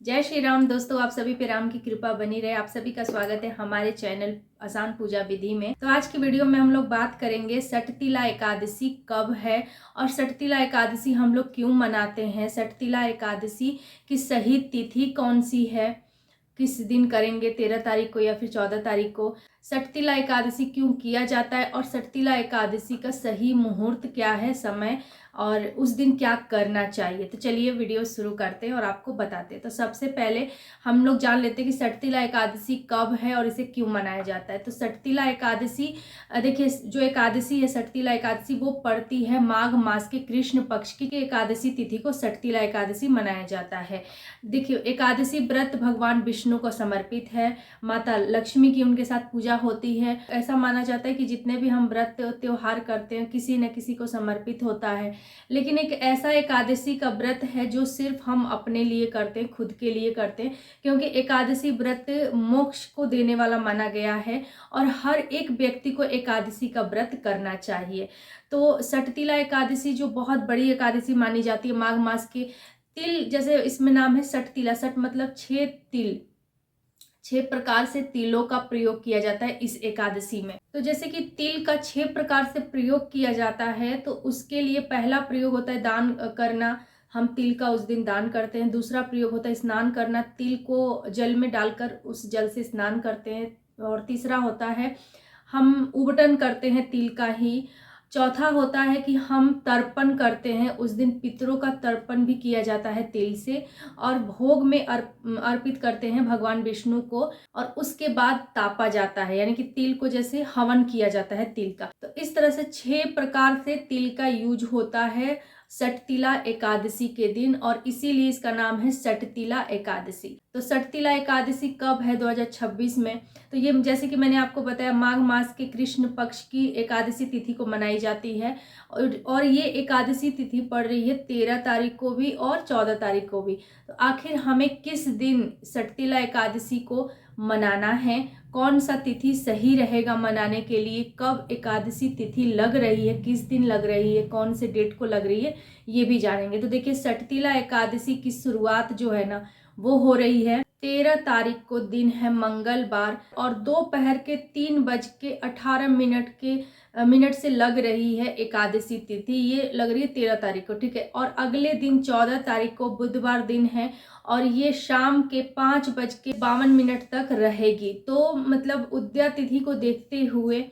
जय श्री राम दोस्तों, आप सभी पे राम की कृपा बनी रहे। आप सभी का स्वागत है हमारे चैनल आसान पूजा विधि में। तो आज की वीडियो में हम लोग बात करेंगे सटतिला एकादशी कब है और सटतिला एकादशी हम लोग क्यों मनाते हैं। सटतिला एकादशी की सही तिथि कौन सी है, किस दिन करेंगे, 13 तारीख को या फिर 14 तारीख को। सटतिला एकादशी क्यों किया जाता है और सटतिला एकादशी का सही मुहूर्त क्या है, समय, और उस दिन क्या करना चाहिए। तो चलिए वीडियो शुरू करते हैं और आपको बताते हैं। तो सबसे पहले हम लोग जान लेते हैं कि सटतिला एकादशी कब है और इसे क्यों मनाया जाता है। तो सटतिला एकादशी, देखिए जो एकादशी है सटतिला एकादशी, वो पड़ती है माघ मास के कृष्ण पक्ष की एकादशी तिथि को सटतिला एकादशी मनाया जाता है। देखिए एकादशी व्रत भगवान विष्णु को समर्पित है, माता लक्ष्मी की उनके साथ पूजा होती है। ऐसा माना जाता है कि जितने भी हम व्रत त्योहार करते हैं किसी न किसी को समर्पित होता है। लेकिन एक ऐसा एकादशी का व्रत है जो सिर्फ हम अपने लिए करते हैं, खुद के लिए करते हैं, क्योंकि एकादशी व्रत मोक्ष को देने वाला माना गया है और हर एक व्यक्ति को एकादशी का व्रत करना चाहिए। तो सटतिला एकादशी जो बहुत बड़ी एकादशी मानी जाती है, माघ मास के तिल, जैसे इसमें नाम है सटतिला, सट मतलब 6 तिल, 6 प्रकार से तिलों का प्रयोग किया जाता है इस एकादशी में। तो जैसे कि तिल का 6 प्रकार से प्रयोग किया जाता है, तो उसके लिए पहला प्रयोग होता है दान करना। हम तिल का उस दिन दान करते हैं। दूसरा प्रयोग होता है स्नान करना, तिल को जल में डालकर उस जल से स्नान करते हैं। और तीसरा होता है हम उबटन करते हैं तिल का ही। चौथा होता है कि हम तर्पण करते हैं, उस दिन पितरों का तर्पण भी किया जाता है तिल से और भोग में अर्पित करते हैं भगवान विष्णु को। और उसके बाद तापा जाता है, यानी कि तिल को जैसे हवन किया जाता है तिल का। तो इस तरह से 6 प्रकार से तिल का यूज होता है सटतिला एकादशी के दिन और इसीलिए इसका नाम है सटतिला एकादशी। तो सटतिला एकादशी कब है 2026 में, तो ये जैसे कि मैंने आपको बताया माघ मास के कृष्ण पक्ष की एकादशी तिथि को मनाई जाती है और ये एकादशी तिथि पड़ रही है 13 तारीख को भी और 14 तारीख को भी। तो आखिर हमें किस दिन सटतिला एकादशी को मनाना है, कौन सा तिथि सही रहेगा मनाने के लिए, कब एकादशी तिथि लग रही है, किस दिन लग रही है, कौन से डेट को लग रही है, ये भी जानेंगे। तो देखिए सटतिला एकादशी की शुरुआत जो है ना वो हो रही है 13 तारीख को, दिन है मंगलवार, और दोपहर के 3:18 मिनट से लग रही है एकादशी तिथि। ये लग रही है 13 तारीख को, ठीक है। और अगले दिन 14 तारीख को बुधवार दिन है और ये शाम के 5:52 तक रहेगी। तो मतलब उदया तिथि को देखते हुए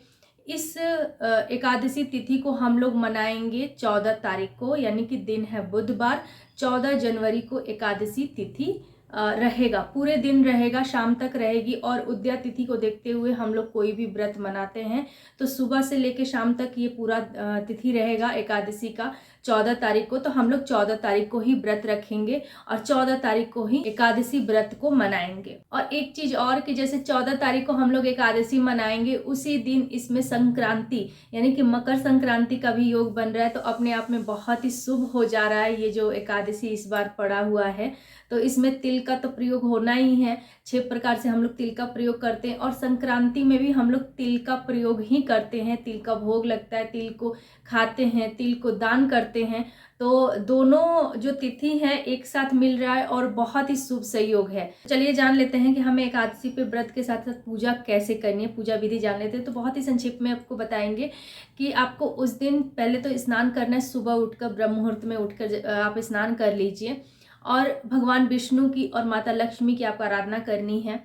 इस एकादशी तिथि को हम लोग मनाएंगे 14 तारीख को, यानी कि दिन है बुधवार। 14 जनवरी को एकादशी तिथि रहेगा, पूरे दिन रहेगा, शाम तक रहेगी। और उदया तिथि को देखते हुए हम लोग कोई भी व्रत मनाते हैं तो सुबह से लेकर शाम तक ये पूरा तिथि रहेगा एकादशी का 14 तारीख को। तो हम लोग 14 तारीख को ही व्रत रखेंगे और 14 तारीख को ही एकादशी व्रत को मनाएंगे। और एक चीज और कि जैसे 14 तारीख को हम लोग एकादशी मनाएंगे, उसी दिन इसमें संक्रांति यानी कि मकर संक्रांति का भी योग बन रहा है। तो अपने आप में बहुत ही शुभ हो जा रहा है ये जो एकादशी इस बार पड़ा हुआ है। तो इसमें तिल का तो प्रयोग होना ही है, 6 प्रकार से हम लोग तिल का प्रयोग करते हैं और संक्रांति में भी हम लोग तिल का प्रयोग ही करते हैं। तिल का भोग लगता है, तिल को खाते हैं, तिल को दान करते हैं। तो दोनों जो तिथि है एक साथ मिल रहा है और बहुत ही शुभ संयोग है। चलिए जान लेते हैं कि हमें एकादशी पे व्रत के साथ साथ पूजा कैसे करनी है, पूजा विधि जान लेते हैं। तो बहुत ही संक्षिप्त में आपको बताएंगे कि आपको उस दिन पहले तो स्नान करना है। सुबह उठकर ब्रह्म मुहूर्त में उठकर आप स्नान कर लीजिए और भगवान विष्णु की और माता लक्ष्मी की आपको आराधना करनी है।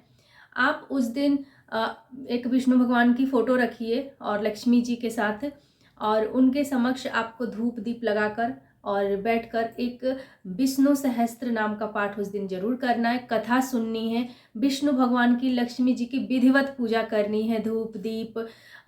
आप उस दिन एक विष्णु भगवान की फोटो रखिए और लक्ष्मी जी के साथ, और उनके समक्ष आपको धूप दीप लगाकर और बैठकर एक विष्णु सहस्त्र नाम का पाठ उस दिन जरूर करना है, कथा सुननी है, विष्णु भगवान की लक्ष्मी जी की विधिवत पूजा करनी है। धूप दीप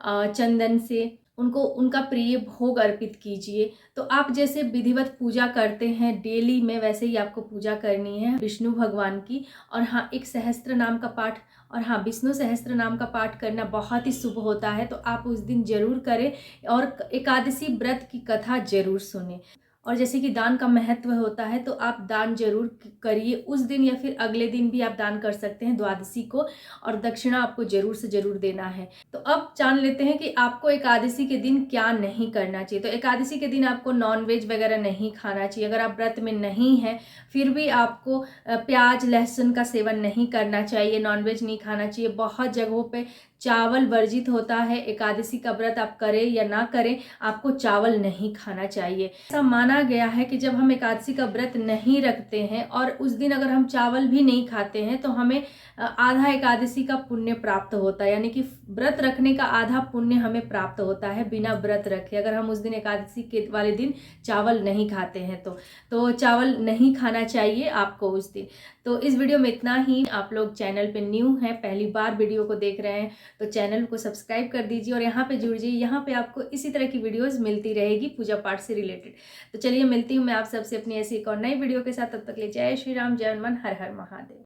चंदन से उनको उनका प्रिय भोग अर्पित कीजिए। तो आप जैसे विधिवत पूजा करते हैं डेली में, वैसे ही आपको पूजा करनी है विष्णु भगवान की। और हाँ, एक सहस्त्र नाम का पाठ, और हाँ विष्णु सहस्त्र नाम का पाठ करना बहुत ही शुभ होता है। तो आप उस दिन जरूर करें और एकादशी व्रत की कथा जरूर सुने। और जैसे कि दान का महत्व होता है तो आप दान जरूर करिए उस दिन या फिर अगले दिन भी आप दान कर सकते हैं द्वादशी को, और दक्षिणा आपको जरूर से जरूर देना है। तो अब जान लेते हैं कि आपको एकादशी के दिन क्या नहीं करना चाहिए। तो एकादशी के दिन आपको नॉनवेज वगैरह नहीं खाना चाहिए। अगर आप व्रत में नहीं हैं फिर भी आपको प्याज लहसुन का सेवन नहीं करना चाहिए, नॉनवेज नहीं खाना चाहिए। बहुत जगहों पे चावल वर्जित होता है। एकादशी का व्रत आप करें या ना करें, आपको चावल नहीं खाना चाहिए। ऐसा माना गया है कि जब हम एकादशी का व्रत नहीं रखते हैं और उस दिन अगर हम चावल भी नहीं खाते हैं तो हमें आधा एकादशी का पुण्य प्राप्त होता है, यानी कि व्रत रखने का आधा पुण्य हमें प्राप्त होता है बिना व्रत रखे, अगर हम उस दिन एकादशी के वाले दिन चावल नहीं खाते हैं तो चावल नहीं खाना चाहिए आपको उस दिन। तो इस वीडियो में इतना ही। आप लोग चैनल पे न्यू हैं, पहली बार वीडियो को देख रहे हैं तो चैनल को सब्सक्राइब कर दीजिए और यहाँ पे जुड़ जाइए। यहाँ पे आपको इसी तरह की वीडियोस मिलती रहेगी पूजा पाठ से रिलेटेड। तो चलिए मिलती हूँ मैं आप सबसे अपनी ऐसी एक और नई वीडियो के साथ। तब तक ले जय श्री राम, जय हनुमान, हर हर महादेव।